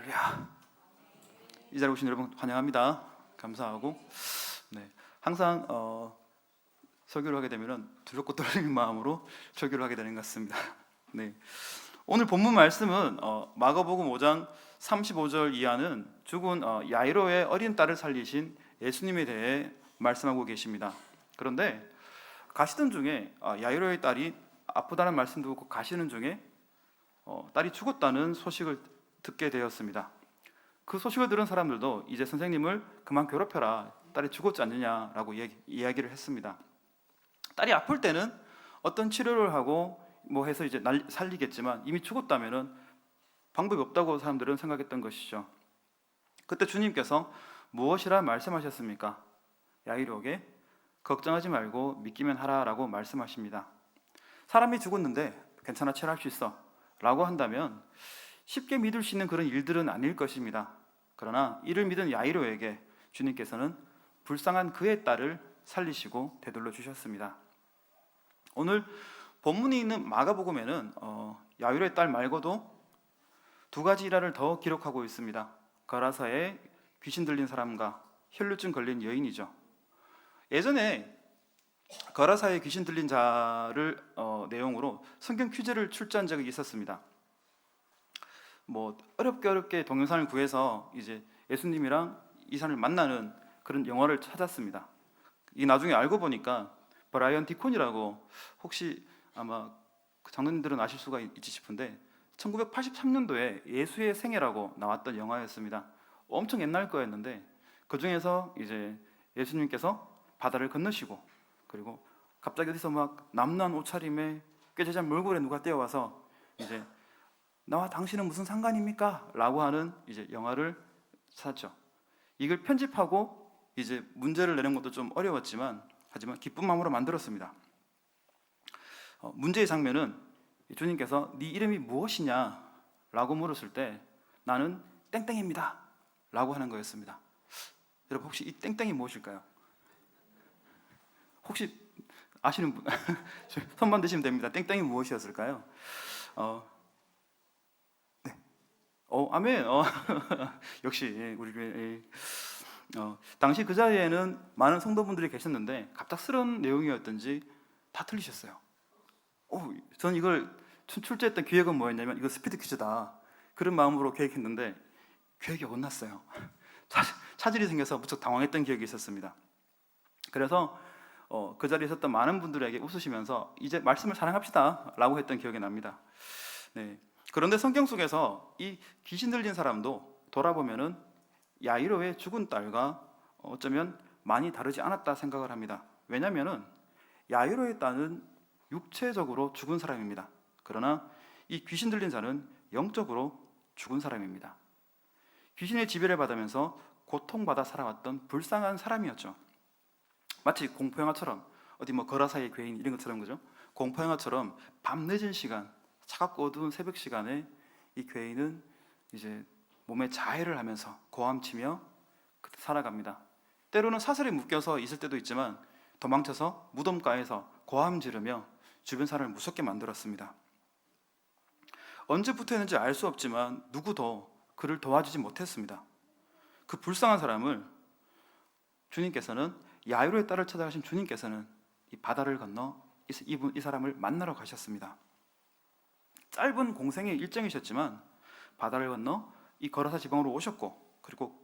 할렐루야. 이 자리에 오신 여러분 환영합니다. 감사하고 항상 설교를 하게 되면 두렵고 떨리는 마음으로 설교를 하게 되는 것 같습니다. 오늘 본문 말씀은 마가복음 5장 35절 이하는 죽은 야이로의 어린 딸을 살리신 예수님에 대해 말씀하고 계십니다. 그런데 가시던 중에 야이로의 딸이 아프다는 말씀 듣고 가시는 중에 딸이 죽었다는 소식을 듣게 되었습니다. 그 소식을 들은 사람들도 이제 선생님을 그만 괴롭혀라, 딸이 죽었지 않느냐라고 이야기를 했습니다. 딸이 아플 때는 어떤 치료를 하고 해서 이제 살리겠지만 이미 죽었다면은 방법이 없다고 사람들은 생각했던 것이죠. 그때 주님께서 무엇이라 말씀하셨습니까? 야이로에게 걱정하지 말고 믿기만 하라라고 말씀하십니다. 사람이 죽었는데 괜찮아, 치료할 수 있어 라고 한다면 쉽게 믿을 수 있는 그런 일들은 아닐 것입니다. 그러나 이를 믿은 야이로에게 주님께서는 불쌍한 그의 딸을 살리시고 되돌려 주셨습니다. 오늘 본문이 있는 마가복음에는 야이로의 딸 말고도 두 가지 일화를 더 기록하고 있습니다. 거라사에 귀신 들린 사람과 혈루증 걸린 여인이죠. 예전에 거라사에 귀신 들린 자를 내용으로 성경 퀴즈를 출제한 적이 있었습니다. 어렵게 동영상을 구해서 이제 예수님이랑 이 사람을 만나는 그런 영화를 찾았습니다. 이 나중에 알고 보니까 브라이언 디콘이라고, 혹시 아마 장로님들은 아실 수가 있지 싶은데 1983년도에 예수의 생애라고 나왔던 영화였습니다. 엄청 옛날 거였는데 그 중에서 이제 예수님께서 바다를 건너시고, 그리고 갑자기 어디서 막 남루한 옷차림에 꾀죄죄한 몰골에 누가 뛰어와서 이제 나와 당신은 무슨 상관입니까? 라고 하는 이제 영화를 찾았죠. 이걸 편집하고 이제 문제를 내는 것도 좀 어려웠지만 하지만 기쁜 마음으로 만들었습니다. 문제의 장면은 주님께서 네 이름이 무엇이냐 라고 물었을 때 나는 땡땡입니다 라고 하는 거였습니다. 여러분 혹시 이 땡땡이 무엇일까요? 혹시 아시는 분? 손만 드시면 됩니다. 땡땡이 무엇이었을까요? 아멘. 역시 우리 교회. 당시 그 자리에는 많은 성도분들이 계셨는데 갑작스러운 내용이었던지 다 틀리셨어요. 저는 이걸 출제했던 기획은 뭐였냐면 이거 스피드 퀴즈다 그런 마음으로 계획했는데 계획이 어긋났어요. 차질이 생겨서 무척 당황했던 기억이 있었습니다. 그래서 그 자리에 있었던 많은 분들에게 웃으시면서 이제 말씀을 사랑합시다 라고 했던 기억이 납니다. 그런데 성경 속에서 이 귀신 들린 사람도 돌아보면은 야이로의 죽은 딸과 어쩌면 많이 다르지 않았다 생각을 합니다. 왜냐하면은 야이로의 딸은 육체적으로 죽은 사람입니다. 그러나 이 귀신 들린 자는 영적으로 죽은 사람입니다. 귀신의 지배를 받으면서 고통받아 살아왔던 불쌍한 사람이었죠. 마치 공포영화처럼, 어디 거라사의 괴인 이런 것처럼, 그죠? 공포영화처럼 밤 늦은 시간, 차갑고 어두운 새벽 시간에 이 괴인은 이제 몸에 자해를 하면서 고함치며 살아갑니다. 때로는 사슬에 묶여서 있을 때도 있지만 도망쳐서 무덤가에서 고함 지르며 주변 사람을 무섭게 만들었습니다. 언제부터였는지 알 수 없지만 누구도 그를 도와주지 못했습니다. 그 불쌍한 사람을 주님께서는, 야이로의 딸을 찾아가신 주님께서는 이 바다를 건너 이 사람을 만나러 가셨습니다. 짧은 공생의 일정이셨지만 바다를 건너 이 거라사 지방으로 오셨고, 그리고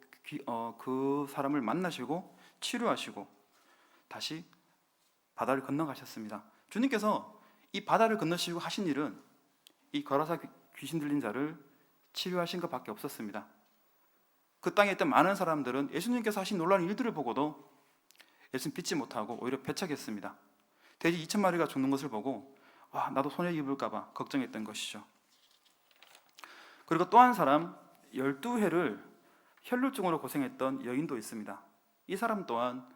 그 사람을 만나시고 치료하시고 다시 바다를 건너가셨습니다. 주님께서 이 바다를 건너시고 하신 일은 이 거라사 귀신 들린 자를 치료하신 것밖에 없었습니다. 그 땅에 있던 많은 사람들은 예수님께서 하신 놀라운 일들을 보고도 예수님 믿지 못하고 오히려 배척했습니다. 돼지 2,000마리가 죽는 것을 보고 나도 손해 입을까 봐 걱정했던 것이죠. 그리고 또 한 사람, 12해를 혈루증으로 고생했던 여인도 있습니다. 이 사람 또한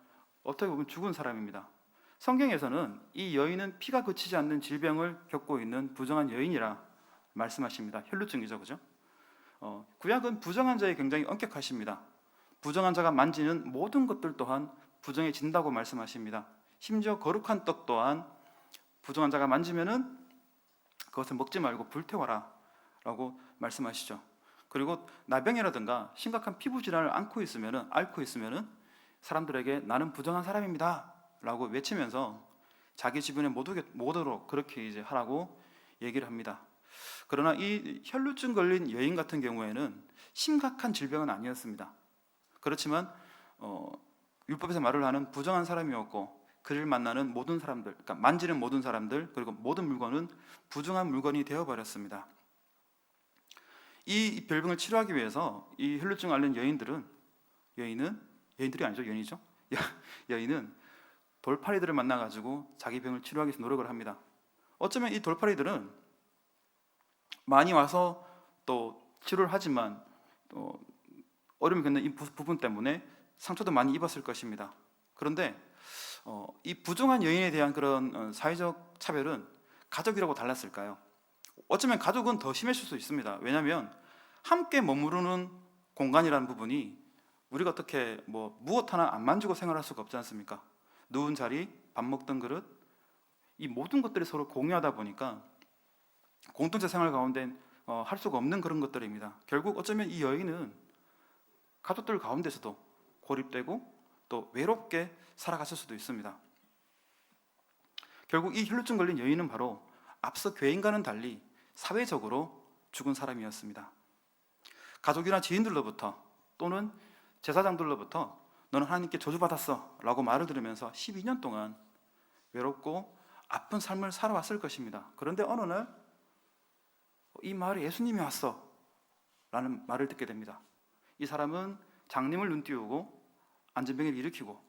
어떻게 보면 죽은 사람입니다. 성경에서는 이 여인은 피가 그치지 않는 질병을 겪고 있는 부정한 여인이라 말씀하십니다. 혈루증이죠, 그죠? 구약은 부정한 자에 굉장히 엄격하십니다. 부정한 자가 만지는 모든 것들 또한 부정해진다고 말씀하십니다. 심지어 거룩한 떡 또한 부정한 자가 만지면은 그것을 먹지 말고 불태워라 라고 말씀하시죠. 그리고 나병이라든가 심각한 피부 질환을 앓고 있으면은 사람들에게 나는 부정한 사람입니다 라고 외치면서 자기 주변에 못 오도록 그렇게 이제 하라고 얘기를 합니다. 그러나 이 혈루증 걸린 여인 같은 경우에는 심각한 질병은 아니었습니다. 그렇지만 율법에서 말을 하는 부정한 사람이었고, 그를 만나는 모든 사람들, 그러니까 만지는 모든 사람들, 그리고 모든 물건은 부정한 물건이 되어버렸습니다. 이 별병을 치료하기 위해서 이 혈루증 앓는 여인들이 아니죠, 여인이죠. 여인은 돌팔이들을 만나가지고 자기 병을 치료하기 위해서 노력을 합니다. 어쩌면 이 돌팔이들은 많이 와서 또 치료를 하지만 또 어려움을 겪는 이 부분 때문에 상처도 많이 입었을 것입니다. 그런데 이 부정한 여인에 대한 그런 사회적 차별은 가족이라고 달랐을까요? 어쩌면 가족은 더 심했을 수 있습니다. 왜냐하면 함께 머무르는 공간이라는 부분이 우리가 어떻게 무엇 하나 안 만지고 생활할 수가 없지 않습니까? 누운 자리, 밥 먹던 그릇, 이 모든 것들이 서로 공유하다 보니까 공동체 생활 가운데 할 수가 없는 그런 것들입니다. 결국 어쩌면 이 여인은 가족들 가운데서도 고립되고 또 외롭게 살아갔을 수도 있습니다. 결국 이 혈루증 걸린 여인은 바로 앞서 죄인과는 달리 사회적으로 죽은 사람이었습니다. 가족이나 지인들로부터 또는 제사장들로부터 너는 하나님께 저주받았어 라고 말을 들으면서 12년 동안 외롭고 아픈 삶을 살아왔을 것입니다. 그런데 어느 날 이 마을에 예수님이 왔어 라는 말을 듣게 됩니다. 이 사람은 장님을 눈띄우고 안전병을 일으키고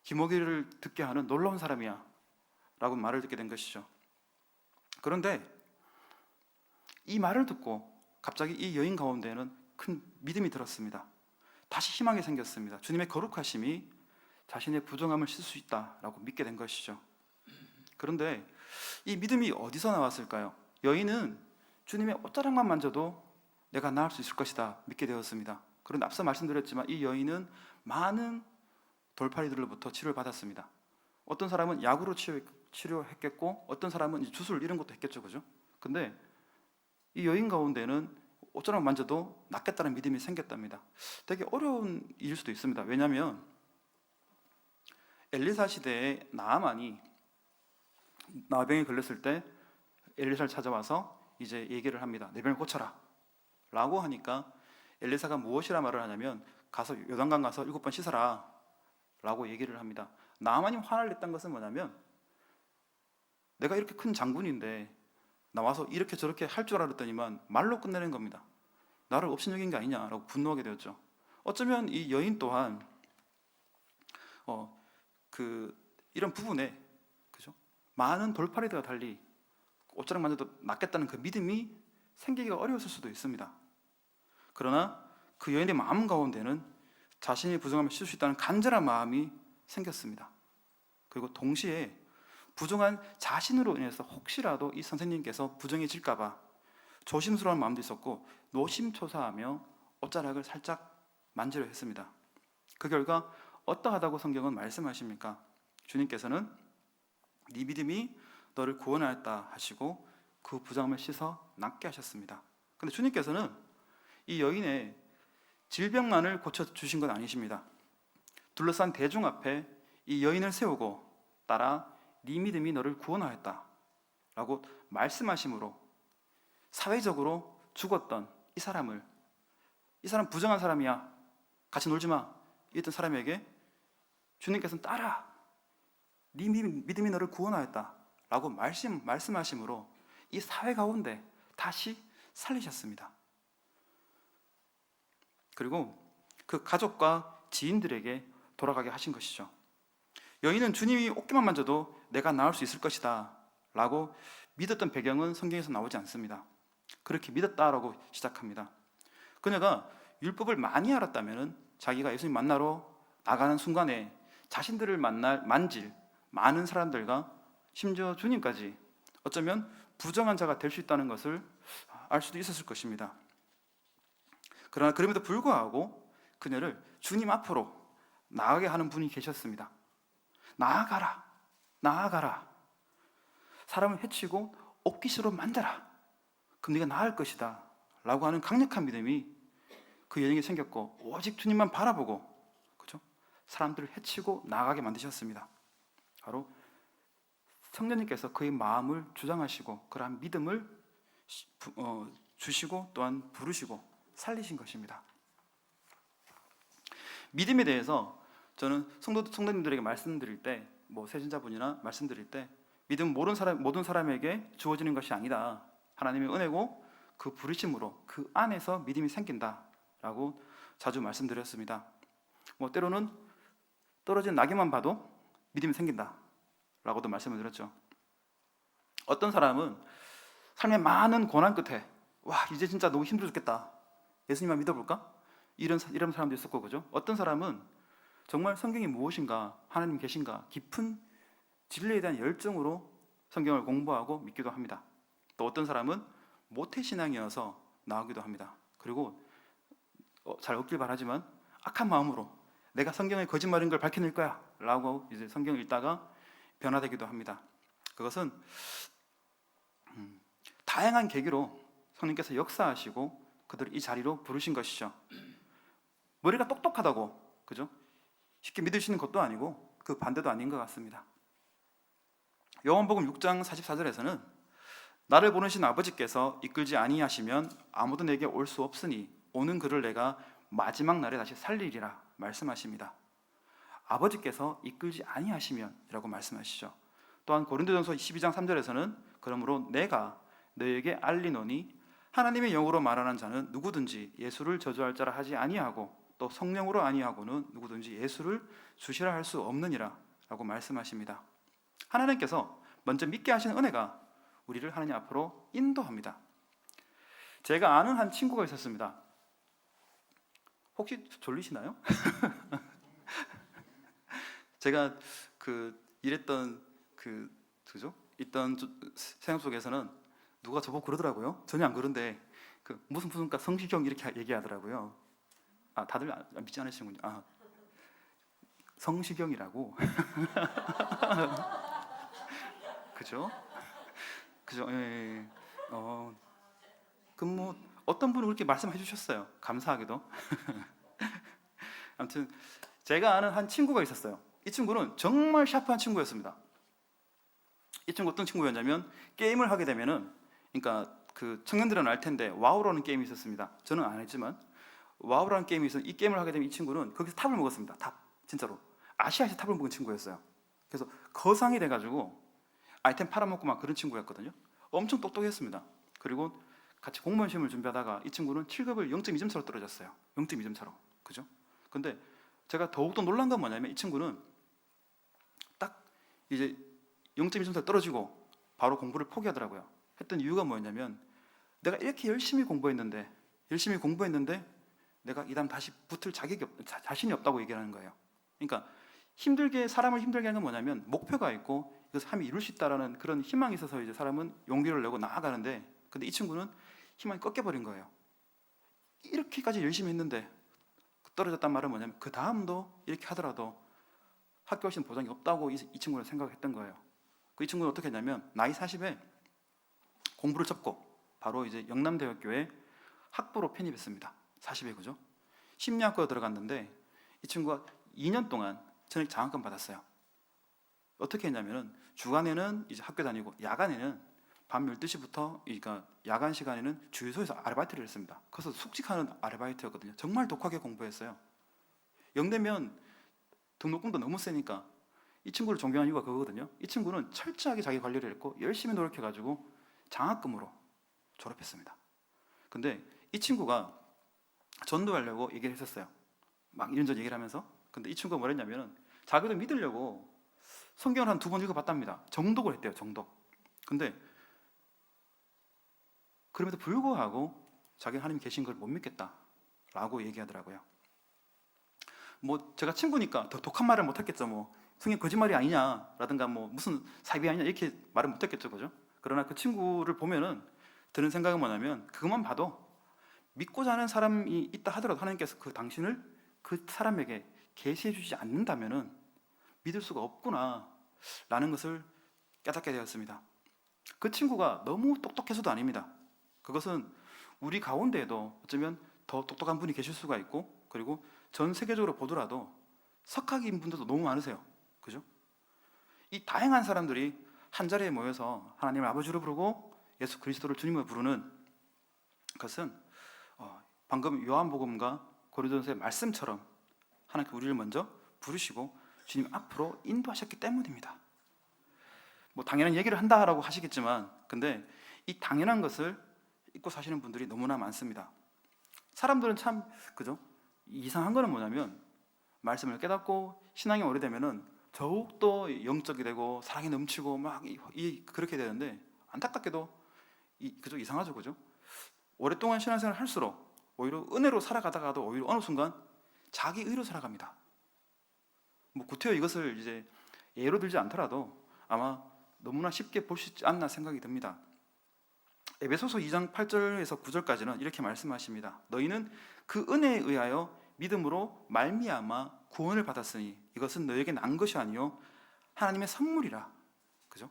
기모기를 듣게 하는 놀라운 사람이야 라고 말을 듣게 된 것이죠. 그런데 이 말을 듣고 갑자기 이 여인 가운데에는 큰 믿음이 들었습니다. 다시 희망이 생겼습니다. 주님의 거룩하심이 자신의 부정함을 씻을 수 있다라고 믿게 된 것이죠. 그런데 이 믿음이 어디서 나왔을까요? 여인은 주님의 옷자락만 만져도 내가 나을 수 있을 것이다 믿게 되었습니다. 그런데 앞서 말씀드렸지만 이 여인은 많은 돌팔이들로부터 치료를 받았습니다. 어떤 사람은 약으로 치료했겠고 어떤 사람은 주술 이런 것도 했겠죠, 그죠? 근데 이 여인 가운데는 옷자락 만져도 낫겠다는 믿음이 생겼답니다. 되게 어려운 일일 수도 있습니다. 왜냐하면 엘리사 시대에 나아만이 나병에 걸렸을 때 엘리사를 찾아와서 이제 얘기를 합니다. 내 병을 고쳐라 라고 하니까 엘리사가 무엇이라 말을 하냐면 가서 요단강 가서 7번 씻어라 라고 얘기를 합니다. 나아만이 화를 냈던 것은 뭐냐면 내가 이렇게 큰 장군인데 나와서 이렇게 저렇게 할 줄 알았더니만 말로 끝내는 겁니다. 나를 업신여긴 게 아니냐라고 분노하게 되었죠. 어쩌면 이 여인 또한 이런 부분에 그죠? 많은 돌팔이들과 달리 옷자락 만져도 낫겠다는 그 믿음이 생기기가 어려웠을 수도 있습니다. 그러나 그 여인의 마음 가운데는 자신의 부정함을 씻을 수 있다는 간절한 마음이 생겼습니다. 그리고 동시에 부정한 자신으로 인해서 혹시라도 이 선생님께서 부정해질까 봐 조심스러운 마음도 있었고 노심초사하며 옷자락을 살짝 만지려 했습니다. 그 결과 어떠하다고 성경은 말씀하십니까? 주님께서는 네 믿음이 너를 구원하였다 하시고 그 부정함을 씻어 낫게 하셨습니다. 그런데 주님께서는 이 여인의 질병만을 고쳐주신 건 아니십니다. 둘러싼 대중 앞에 이 여인을 세우고 따라 네 믿음이 너를 구원하였다 라고 말씀하심으로 사회적으로 죽었던 이 사람 부정한 사람이야, 같이 놀지 마 이랬던 사람에게 주님께서는 따라 네 믿음이 너를 구원하였다 라고 말씀하심으로 이 사회 가운데 다시 살리셨습니다. 그리고 그 가족과 지인들에게 돌아가게 하신 것이죠. 여인은 주님이 어깨만 만져도 내가 나을 수 있을 것이다 라고 믿었던 배경은 성경에서 나오지 않습니다. 그렇게 믿었다라고 시작합니다. 그녀가 율법을 많이 알았다면 자기가 예수님 만나러 나가는 순간에 자신들을 만질 많은 사람들과 심지어 주님까지 어쩌면 부정한 자가 될 수 있다는 것을 알 수도 있었을 것입니다. 그러나 그럼에도 불구하고 그녀를 주님 앞으로 나아가게 하는 분이 계셨습니다. 나아가라. 사람을 해치고 옷깃으로 만져라. 그럼 네가 나을 것이다 라고 하는 강력한 믿음이 그 여인에게 생겼고, 오직 주님만 바라보고, 그죠? 사람들을 해치고 나가게 만드셨습니다. 바로 성령님께서 그의 마음을 주장하시고 그러한 믿음을 주시고 또한 부르시고 살리신 것입니다. 믿음에 대해서 저는 성도님들에게 말씀드릴 때, 세신자분이나 말씀드릴 때, 믿음은 모든 사람에게 주어지는 것이 아니다. 하나님의 은혜고 그 부르심으로 그 안에서 믿음이 생긴다라고 자주 말씀드렸습니다. 때로는 떨어진 낙엽만 봐도 믿음이 생긴다라고도 말씀을 드렸죠. 어떤 사람은 삶의 많은 고난 끝에 이제 진짜 너무 힘들어 죽겠다, 예수님만 믿어볼까? 이런 사람도 있었고, 그죠? 어떤 사람은 정말 성경이 무엇인가, 하나님 계신가 깊은 진리에 대한 열정으로 성경을 공부하고 믿기도 합니다. 또 어떤 사람은 모태신앙이어서 나오기도 합니다. 그리고 잘 없길 바라지만 악한 마음으로 내가 성경의 거짓말인 걸 밝혀낼 거야 라고 이제 성경을 읽다가 변화되기도 합니다. 그것은 다양한 계기로 성령께서 역사하시고 그들을 이 자리로 부르신 것이죠. 머리가 똑똑하다고, 그죠? 쉽게 믿으시는 것도 아니고 그 반대도 아닌 것 같습니다. 요한복음 6장 44절에서는 나를 보내신 아버지께서 이끌지 아니하시면 아무도 내게 올 수 없으니 오는 그를 내가 마지막 날에 다시 살리리라 말씀하십니다. 아버지께서 이끌지 아니하시면 이라고 말씀하시죠. 또한 고린도전서 12장 3절에서는 그러므로 내가 너에게 알리노니 하나님의 영으로 말하는 자는 누구든지 예수를 저주할 자라 하지 아니하고 또 성령으로 아니하고는 누구든지 예수를 주시라 할 수 없느니라 라고 말씀하십니다. 하나님께서 먼저 믿게 하시는 은혜가 우리를 하나님 앞으로 인도합니다. 제가 아는 한 친구가 있었습니다. 혹시 졸리시나요? 제가 일했던 있던 생활 속에서는 누가 저보고 그러더라고요. 전혀 안 그런데 무슨 성시경 이렇게 얘기하더라고요. 다들 믿지 않으시는군요. 성시경이라고. 그죠? 예. 어떤 분은 그렇게 말씀해 주셨어요. 감사하게도. 아무튼 제가 아는 한 친구가 있었어요. 이 친구는 정말 샤프한 친구였습니다. 이 친구 어떤 친구였냐면, 게임을 하게 되면은, 그러니까 청년들은 알 텐데 와우라는 게임이 있었습니다. 저는 안 했지만 와우라는 게임이 있어서 이 게임을 하게 되면 이 친구는 거기서 탑을 먹었습니다. 탑, 진짜로 아시아에서 탑을 먹은 친구였어요. 그래서 거상이 돼가지고 아이템 팔아먹고 막 그런 친구였거든요. 엄청 똑똑했습니다. 그리고 같이 공무원 시험을 준비하다가 이 친구는 7급을 0.2점 차로 떨어졌어요. 0.2점 차로. 그죠? 근데 제가 더욱더 놀란 건 뭐냐면, 이 친구는 딱 이제 0.2점 차로 떨어지고 바로 공부를 포기하더라고요. 했던 이유가 뭐였냐면, 내가 이렇게 열심히 공부했는데 내가 이 다음 다시 붙을 자신이 없다고 얘기하는 거예요. 그러니까 사람을 힘들게 하는 건 뭐냐면, 목표가 있고 이것을 하면 이룰 수 있다라는 그런 희망이 있어서 이제 사람은 용기를 내고 나아가는데, 근데 이 친구는 희망이 꺾여버린 거예요. 이렇게까지 열심히 했는데 떨어졌단 말은 뭐냐면, 그 다음도 이렇게 하더라도 학교 갈 보장이 없다고 이 친구는 생각했던 거예요. 이 친구는 어떻게 했냐면, 나이 40에 공부를 접고 바로 이제 영남대학교에 학부로 편입했습니다. 40에, 그죠? 심리학과에 들어갔는데 이 친구가 2년 동안 전액 장학금 받았어요. 어떻게 했냐면은, 주간에는 이제 학교 다니고 야간에는 밤 12시부터, 그러니까 야간 시간에는 주유소에서 아르바이트를 했습니다. 그래서 숙직하는 아르바이트였거든요. 정말 독하게 공부했어요. 영대면 등록금도 너무 세니까 이 친구를 존경한 이유가 그거거든요. 이 친구는 철저하게 자기 관리를 했고 열심히 노력해가지고 장학금으로 졸업했습니다. 근데 이 친구가 전도하려고 얘기를 했었어요. 막 이런저런 얘기를 하면서. 근데 이 친구가 뭐랬냐면은, 자기도 믿으려고 성경을 한 2번 읽어봤답니다. 정독을 했대요. 정독. 근데 그럼에도 불구하고 자기가 하나님 계신 걸 못 믿겠다라고 얘기하더라고요. 제가 친구니까 더 독한 말을 못 했겠죠. 성경 거짓말이 아니냐라든가 무슨 사입이 아니냐 이렇게 말을 못 했겠죠. 그죠? 그러나 그 친구를 보면은 드는 생각은 뭐냐면, 그것만 봐도 믿고자 하는 사람이 있다 하더라도 하나님께서 당신을 그 사람에게 계시해 주지 않는다면은 믿을 수가 없구나 라는 것을 깨닫게 되었습니다. 그 친구가 너무 똑똑해서도 아닙니다. 그것은 우리 가운데에도 어쩌면 더 똑똑한 분이 계실 수가 있고, 그리고 전 세계적으로 보더라도 석학인 분들도 너무 많으세요. 그죠? 이 다양한 사람들이 한 자리에 모여서 하나님을 아버지로 부르고 예수 그리스도를 주님으로 부르는 것은 방금 요한복음과 고린도전서의 말씀처럼 하나님께 우리를 먼저 부르시고 주님 앞으로 인도하셨기 때문입니다. 뭐 당연한 얘기를 한다라고 하시겠지만, 근데 이 당연한 것을 잊고 사시는 분들이 너무나 많습니다. 사람들은 참 그죠? 이상한 거는 뭐냐면, 말씀을 깨닫고 신앙이 오래되면은 더욱더 영적이 되고 사랑이 넘치고 막 그렇게 되는데, 안타깝게도 그죠? 이상하죠, 그죠? 오랫동안 신앙생활을 할수록 오히려 은혜로 살아가다가도 오히려 어느 순간 자기 의로 살아갑니다. 뭐 구태여 이것을 이제 예로 들지 않더라도 아마 너무나 쉽게 볼 수 있지 않나 생각이 듭니다. 에베소서 2장 8절에서 9절까지는 이렇게 말씀하십니다. 너희는 그 은혜에 의하여 믿음으로 말미암아 구원을 받았으니 이것은 너에게 난 것이 아니요 하나님의 선물이라. 그죠?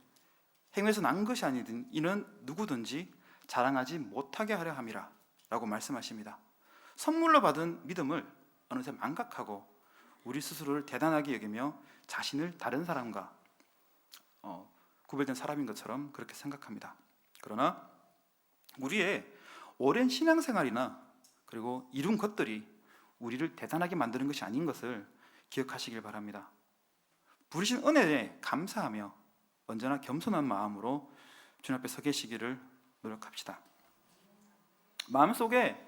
행위에서 난 것이 아니든 이는 누구든지 자랑하지 못하게 하려 함이라 라고 말씀하십니다. 선물로 받은 믿음을 어느새 망각하고 우리 스스로를 대단하게 여기며 자신을 다른 사람과 구별된 사람인 것처럼 그렇게 생각합니다. 그러나 우리의 오랜 신앙생활이나 그리고 이룬 것들이 우리를 대단하게 만드는 것이 아닌 것을 기억하시길 바랍니다. 부르신 은혜에 감사하며 언제나 겸손한 마음으로 주님 앞에 서 계시기를 노력합시다. 마음속에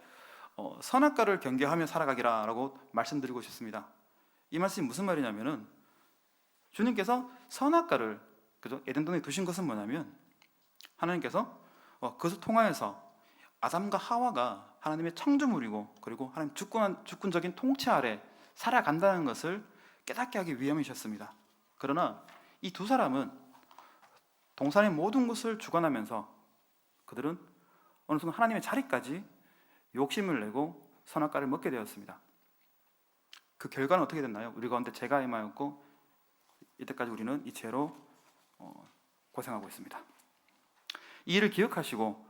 선악과를 경계하며 살아가기라고 말씀드리고 싶습니다. 이 말씀이 무슨 말이냐면은, 주님께서 선악과를 그죠? 에덴동에 두신 것은 뭐냐면, 하나님께서 그것을 통하여서 아담과 하와가 하나님의 창조물이고 그리고 하나님 주권적인 통치 아래 살아간다는 것을 깨닫게 하기 위함이셨습니다. 그러나 이 두 사람은 동산의 모든 것을 주관하면서 그들은 어느 순간 하나님의 자리까지 욕심을 내고 선악과를 먹게 되었습니다. 그 결과는 어떻게 됐나요? 우리 가운데 죄가 임하였고 이때까지 우리는 이 죄로 고생하고 있습니다. 이 일을 기억하시고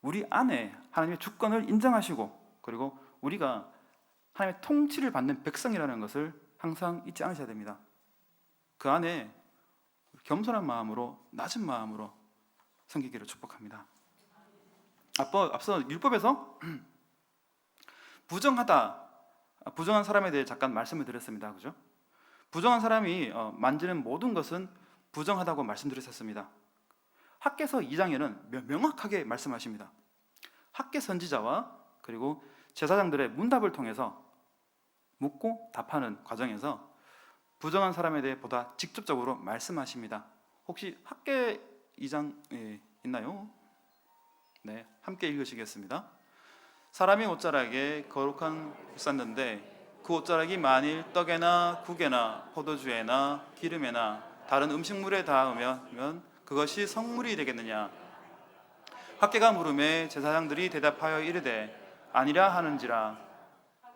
우리 안에 하나님의 주권을 인정하시고 그리고 우리가 하나님의 통치를 받는 백성이라는 것을 항상 잊지 않으셔야 됩니다. 그 안에 겸손한 마음으로 낮은 마음으로 섬기기를 축복합니다. 앞서 율법에서 부정한 사람에 대해 잠깐 말씀을 드렸습니다. 그죠? 부정한 사람이 만지는 모든 것은 부정하다고 말씀드렸었습니다. 학개서 2장에는 명확하게 말씀하십니다. 학개 선지자와 그리고 제사장들의 문답을 통해서 묻고 답하는 과정에서 부정한 사람에 대해 보다 직접적으로 말씀하십니다. 혹시 학개 2장 있나요? 네, 함께 읽으시겠습니다. 사람이 옷자락에 거룩한 쌌는데 그 옷자락이 만일 떡에나 국에나 포도주에나 기름에나 다른 음식물에 닿으면 그것이 성물이 되겠느냐? 학개가 물음에 제사장들이 대답하여 이르되 아니라 하는지라.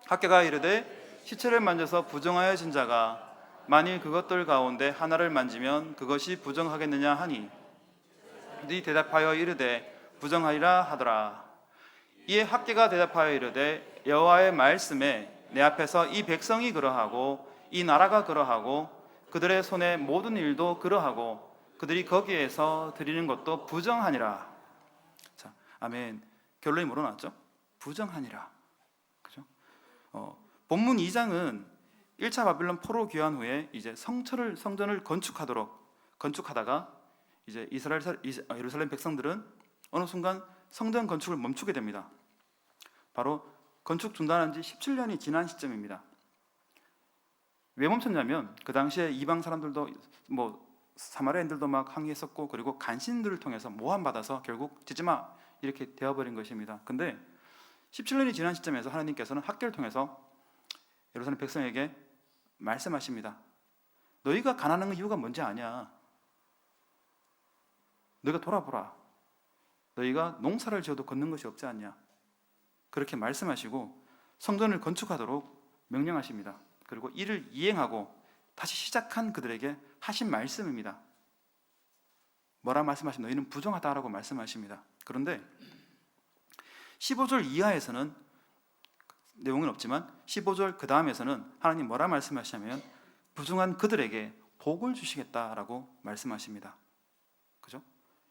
학개가 이르되 시체를 만져서 부정하여진 자가 만일 그것들 가운데 하나를 만지면 그것이 부정하겠느냐 하니 그들이 대답하여 이르되 부정하리라 하더라. 이에 학개가 대답하여 이르되 여호와의 말씀에 내 앞에서 이 백성이 그러하고 이 나라가 그러하고 그들의 손의 모든 일도 그러하고 그들이 거기에서 드리는 것도 부정하니라. 자, 아멘. 결론이 뭐로 나왔죠? 부정하니라. 그죠? 본문 2장은 1차 바빌론 포로 귀환 후에 이제 성전을 건축하다가 이제 예루살렘 백성들은 어느 순간 성전 건축을 멈추게 됩니다. 바로 건축 중단한 지 17년이 지난 시점입니다. 왜 멈췄냐면 그 당시에 이방 사람들도 사마리아인들도 막 항의했었고 그리고 간신들을 통해서 모함받아서 결국 짓지마 이렇게 되어버린 것입니다. 근데 17년이 지난 시점에서 하나님께서는 학개를 통해서 예루살렘 백성에게 말씀하십니다. 너희가 가난한 이유가 뭔지 아냐? 너희가 돌아보라. 너희가 농사를 지어도 걷는 것이 없지 않냐? 그렇게 말씀하시고 성전을 건축하도록 명령하십니다. 그리고 이를 이행하고 다시 시작한 그들에게 하신 말씀입니다. 뭐라 말씀하신 너희는 부정하다라고 말씀하십니다. 그런데 15절 이하에서는 내용은 없지만 15절 그 다음에서는 하나님 뭐라 말씀하시냐면 부정한 그들에게 복을 주시겠다라고 말씀하십니다. 그죠?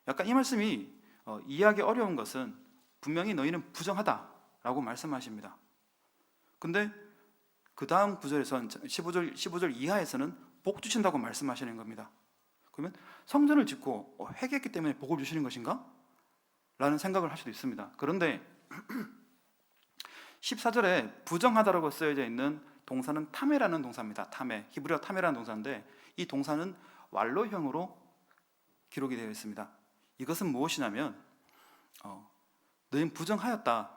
약간 이 말씀이 이해하기 어려운 것은 분명히 너희는 부정하다라고 말씀하십니다. 근데 그 다음 구절에선 15절 이하에서는 복 주신다고 말씀하시는 겁니다. 그러면 성전을 짓고 회개했기 때문에 복을 주시는 것인가? 라는 생각을 할 수도 있습니다. 그런데 14절에 부정하다라고 쓰여져 있는 동사는 타메라는 동사입니다. 타메, 히브리어 타메라는 동사인데 이 동사는 완로형으로 기록이 되어 있습니다. 이것은 무엇이냐면 너희는 부정하였다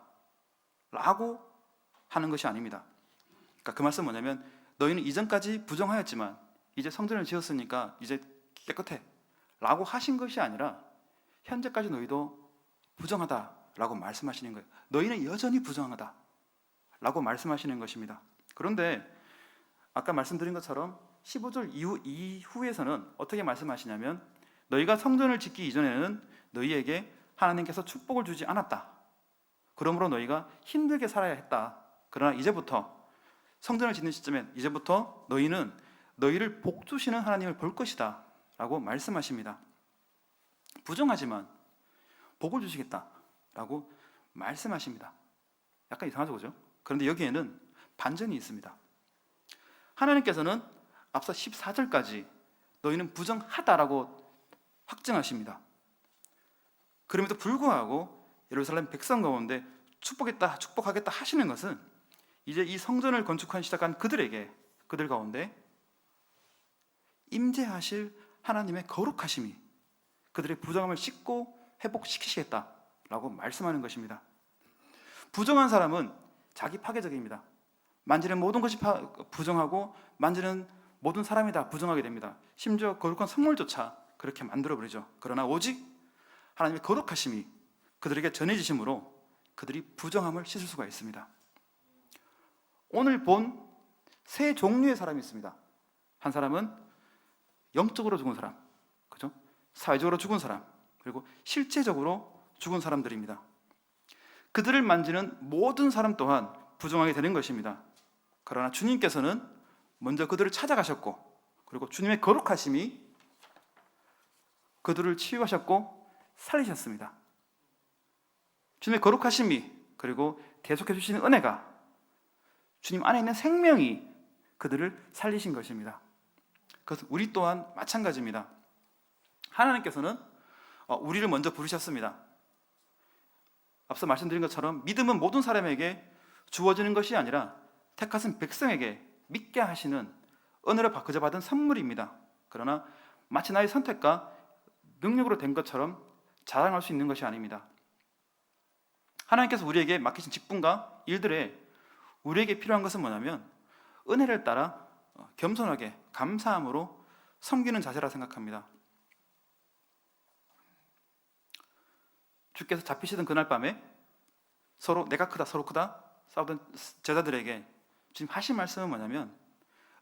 라고 하는 것이 아닙니다. 그러니까 그 말씀은 뭐냐면 너희는 이전까지 부정하였지만 이제 성전을 지었으니까 이제 깨끗해 라고 하신 것이 아니라 현재까지 너희도 부정하다 라고 말씀하시는 거예요. 너희는 여전히 부정하다 라고 말씀하시는 것입니다. 그런데 아까 말씀드린 것처럼 15절 이후에서는 어떻게 말씀하시냐면 너희가 성전을 짓기 이전에는 너희에게 하나님께서 축복을 주지 않았다. 그러므로 너희가 힘들게 살아야 했다. 그러나 이제부터 성전을 짓는 시점에 이제부터 너희는 너희를 복 주시는 하나님을 볼 것이다 라고 말씀하십니다. 부정하지만 복을 주시겠다 라고 말씀하십니다. 약간 이상하죠, 그죠? 그런데 여기에는 반전이 있습니다. 하나님께서는 앞서 14절까지 너희는 부정하다라고 확증하십니다. 그럼에도 불구하고 예루살렘 백성 가운데 축복하겠다 하시는 것은 이제 이 성전을 건축한 시작한 그들 가운데 임재하실 하나님의 거룩하심이 그들의 부정함을 씻고 회복시키시겠다라고 말씀하는 것입니다. 부정한 사람은 자기 파괴적입니다. 만지는 모든 것이 부정하고 만지는 모든 사람이 다 부정하게 됩니다. 심지어 거룩한 성물조차 그렇게 만들어버리죠. 그러나 오직 하나님의 거룩하심이 그들에게 전해지심으로 그들이 부정함을 씻을 수가 있습니다. 오늘 본 세 종류의 사람이 있습니다. 한 사람은 영적으로 죽은 사람, 그죠? 사회적으로 죽은 사람, 그리고 실제적으로 죽은 사람들입니다. 그들을 만지는 모든 사람 또한 부정하게 되는 것입니다. 그러나 주님께서는 먼저 그들을 찾아가셨고, 그리고 주님의 거룩하심이 그들을 치유하셨고 살리셨습니다. 주님의 거룩하심이 그리고 계속해 주시는 은혜가 주님 안에 있는 생명이 그들을 살리신 것입니다. 그래서 우리 또한 마찬가지입니다. 하나님께서는 우리를 먼저 부르셨습니다. 앞서 말씀드린 것처럼 믿음은 모든 사람에게 주어지는 것이 아니라 택하신 백성에게 믿게 하시는 은혜로 바꾸어 받은 선물입니다. 그러나 마치 나의 선택과 능력으로 된 것처럼 자랑할 수 있는 것이 아닙니다. 하나님께서 우리에게 맡기신 직분과 일들에 우리에게 필요한 것은 뭐냐면 은혜를 따라 겸손하게 감사함으로 섬기는 자세라 생각합니다. 주께서 잡히시던 그날 밤에 서로 내가 크다 서로 크다 싸우던 제자들에게 지금 하신 말씀은 뭐냐면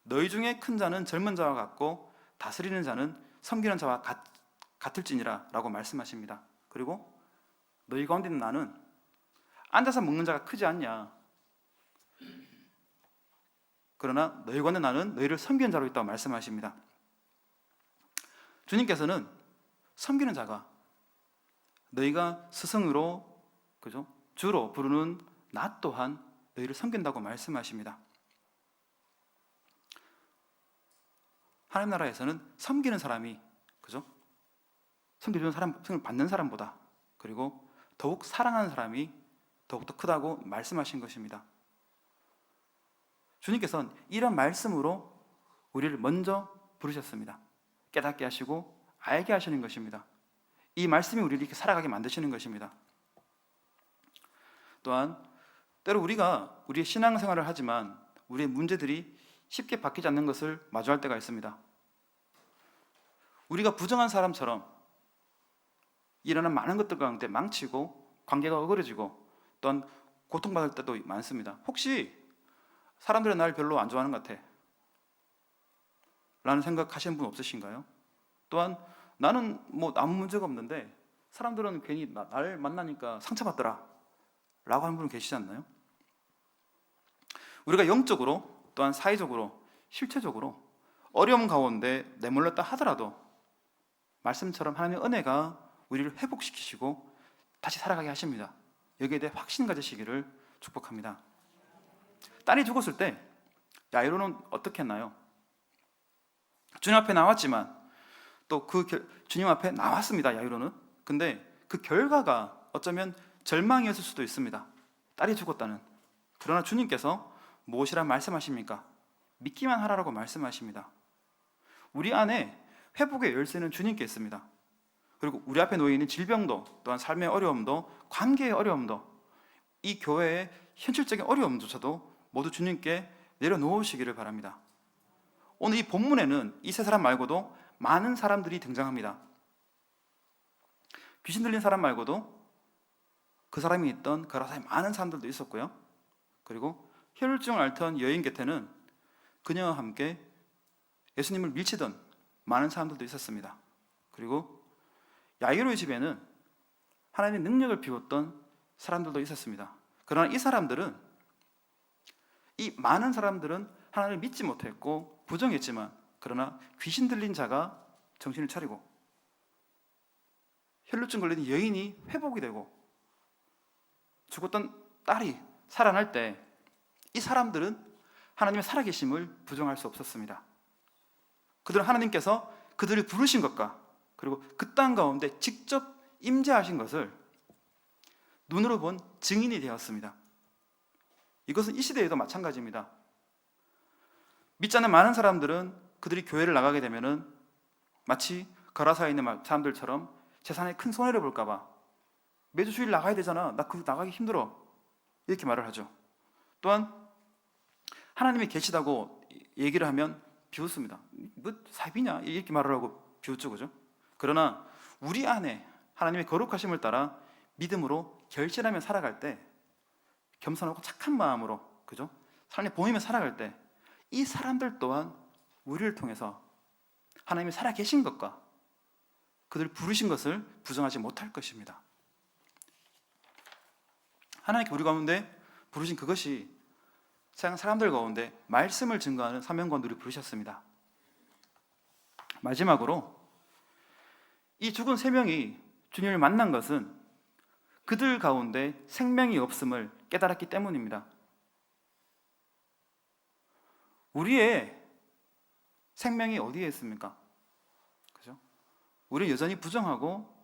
너희 중에 큰 자는 젊은 자와 같고 다스리는 자는 섬기는 자와 같을지니라 라고 말씀하십니다. 그리고 너희 가운데 있는 나는 앉아서 먹는 자가 크지 않냐. 그러나 너희 가운데 나는 너희를 섬기는 자로 있다고 말씀하십니다. 주님께서는 섬기는 자가 너희가 스승으로 그죠? 주로 부르는 나 또한 너희를 섬긴다고 말씀하십니다. 하나님 나라에서는 섬기는 사람이 그죠? 섬겨주는 사람, 섬을 받는 사람보다 그리고 더욱 사랑하는 사람이 더욱더 크다고 말씀하신 것입니다. 주님께서는 이런 말씀으로 우리를 먼저 부르셨습니다. 깨닫게 하시고 알게 하시는 것입니다. 이 말씀이 우리를 이렇게 살아가게 만드시는 것입니다. 또한 때로 우리가 우리의 신앙생활을 하지만 우리의 문제들이 쉽게 바뀌지 않는 것을 마주할 때가 있습니다. 우리가 부정한 사람처럼 일어난 많은 것들 가운데 망치고 관계가 어그러지고 또한 고통받을 때도 많습니다. 혹시 사람들은 나를 별로 안 좋아하는 것 같아 라는 생각하시는 분 없으신가요? 또한 나는 뭐 아무 문제가 없는데 사람들은 괜히 나를 만나니까 상처받더라 라고 하는 분은 계시지 않나요? 우리가 영적으로 또한 사회적으로 실체적으로 어려움 가운데 내몰렸다 하더라도 말씀처럼 하나님의 은혜가 우리를 회복시키시고 다시 살아가게 하십니다. 여기에 대해 확신 가지시기를 축복합니다. 딸이 죽었을 때 야이로는 어떻게 했나요? 주님 앞에 나왔지만 또 그 주님 앞에 나왔습니다. 야이로는. 근데 그 결과가 어쩌면 절망이었을 수도 있습니다. 딸이 죽었다는. 그러나 주님께서 무엇이라 말씀하십니까? 믿기만 하라고 말씀하십니다. 우리 안에 회복의 열쇠는 주님께 있습니다. 그리고 우리 앞에 놓여 있는 질병도, 또한 삶의 어려움도, 관계의 어려움도, 이 교회의 현실적인 어려움조차도 모두 주님께 내려놓으시기를 바랍니다. 오늘 이 본문에는 이 세 사람 말고도 많은 사람들이 등장합니다. 귀신 들린 사람 말고도 그 사람이 있던 가라사에 많은 사람들도 있었고요. 그리고 혈루증을 앓던 여인 곁에는 그녀와 함께 예수님을 밀치던 많은 사람들도 있었습니다. 그리고 야이로의 집에는 하나님의 능력을 비웠던 사람들도 있었습니다. 그러나 이 많은 사람들은 하나님을 믿지 못했고 부정했지만, 그러나 귀신 들린 자가 정신을 차리고 혈루증 걸린 여인이 회복이 되고 죽었던 딸이 살아날 때 이 사람들은 하나님의 살아계심을 부정할 수 없었습니다. 그들은 하나님께서 그들을 부르신 것과 그리고 그 땅 가운데 직접 임재하신 것을 눈으로 본 증인이 되었습니다. 이것은 이 시대에도 마찬가지입니다. 믿지 않는 많은 사람들은 그들이 교회를 나가게 되면은 마치 가라사에 있는 사람들처럼 재산에 큰 손해를 볼까 봐 매주 주일 나가야 되잖아, 나 그거 나가기 힘들어, 이렇게 말을 하죠. 또한 하나님이 계시다고 얘기를 하면 비웃습니다. 뭐 사비냐, 이렇게 말을 하고 비웃죠, 그죠? 그러나 우리 안에 하나님의 거룩하심을 따라 믿음으로 결실하며 살아갈 때, 겸손하고 착한 마음으로, 그죠? 삶에 보이며 살아갈 때 이 사람들 또한 우리를 통해서 하나님이 살아계신 것과 그들 부르신 것을 부정하지 못할 것입니다. 하나님께 우리 가운데 부르신 그것이 세상 사람들 가운데 말씀을 증거하는 사명권들을 부르셨습니다. 마지막으로 이 죽은 세 명이 주님을 만난 것은 그들 가운데 생명이 없음을 깨달았기 때문입니다. 우리의 생명이 어디에 있습니까? 그죠? 우리는 여전히 부정하고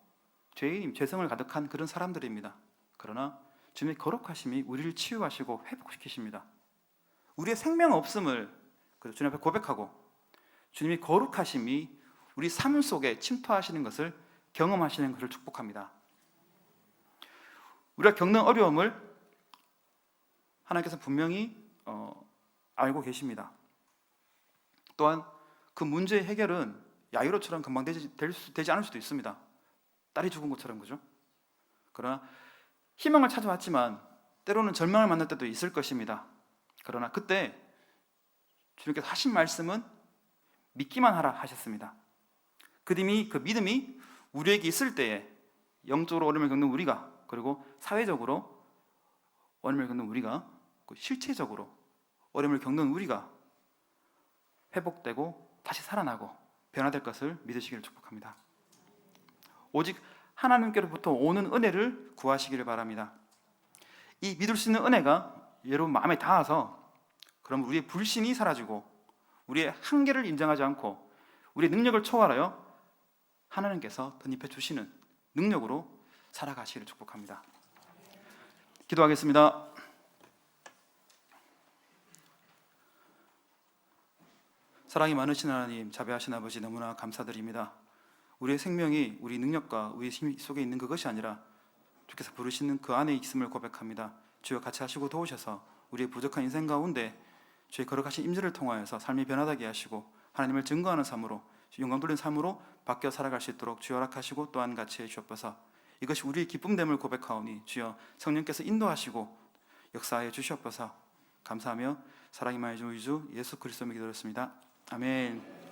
죄인, 죄성을 가득한 그런 사람들입니다. 그러나 주님의 거룩하심이 우리를 치유하시고 회복시키십니다. 우리의 생명 없음을 주님 앞에 고백하고 주님의 거룩하심이 우리 삶 속에 침투하시는 것을 경험하시는 것을 축복합니다. 우리가 겪는 어려움을 하나님께서 분명히 알고 계십니다. 또한 그 문제의 해결은 야이로처럼 금방 되지 않을 수도 있습니다. 딸이 죽은 것처럼, 그죠? 그러나 희망을 찾아왔지만 때로는 절망을 만날 때도 있을 것입니다. 그러나 그때 주님께서 하신 말씀은 믿기만 하라 하셨습니다. 그 믿음이 우리에게 있을 때에 영적으로 어려움을 겪는 우리가, 그리고 사회적으로 어려움을 겪는 우리가, 실체적으로 어려움을 겪는 우리가 회복되고 다시 살아나고 변화될 것을 믿으시기를 축복합니다. 오직 하나님께로부터 오는 은혜를 구하시기를 바랍니다. 이 믿을 수 있는 은혜가 여러분 마음에 닿아서 그럼 우리의 불신이 사라지고 우리의 한계를 인정하지 않고 우리의 능력을 초월하여 하나님께서 덧입혀 주시는 능력으로 살아가시기를 축복합니다. 기도하겠습니다. 사랑이 많으신 하나님, 자비하신 아버지, 너무나 감사드립니다. 우리의 생명이 우리 능력과 우리 힘 속에 있는 그것이 아니라 주께서 부르시는 그 안에 있음을 고백합니다. 주여 같이 하시고 도우셔서 우리의 부족한 인생 가운데 주의 거룩하신 임재를 통하여서 삶이 변화되게 하시고 하나님을 증거하는 삶으로, 영광 돌린 삶으로 바뀌어 살아갈 수 있도록 주여 허락하시고 또한 같이 해주옵소서. 이것이 우리의 기쁨됨을 고백하오니 주여 성령께서 인도하시고 역사하여 주시옵소서. 감사하며 사랑이 많이 주 예수 그리스도의 기도였습니다. 아멘.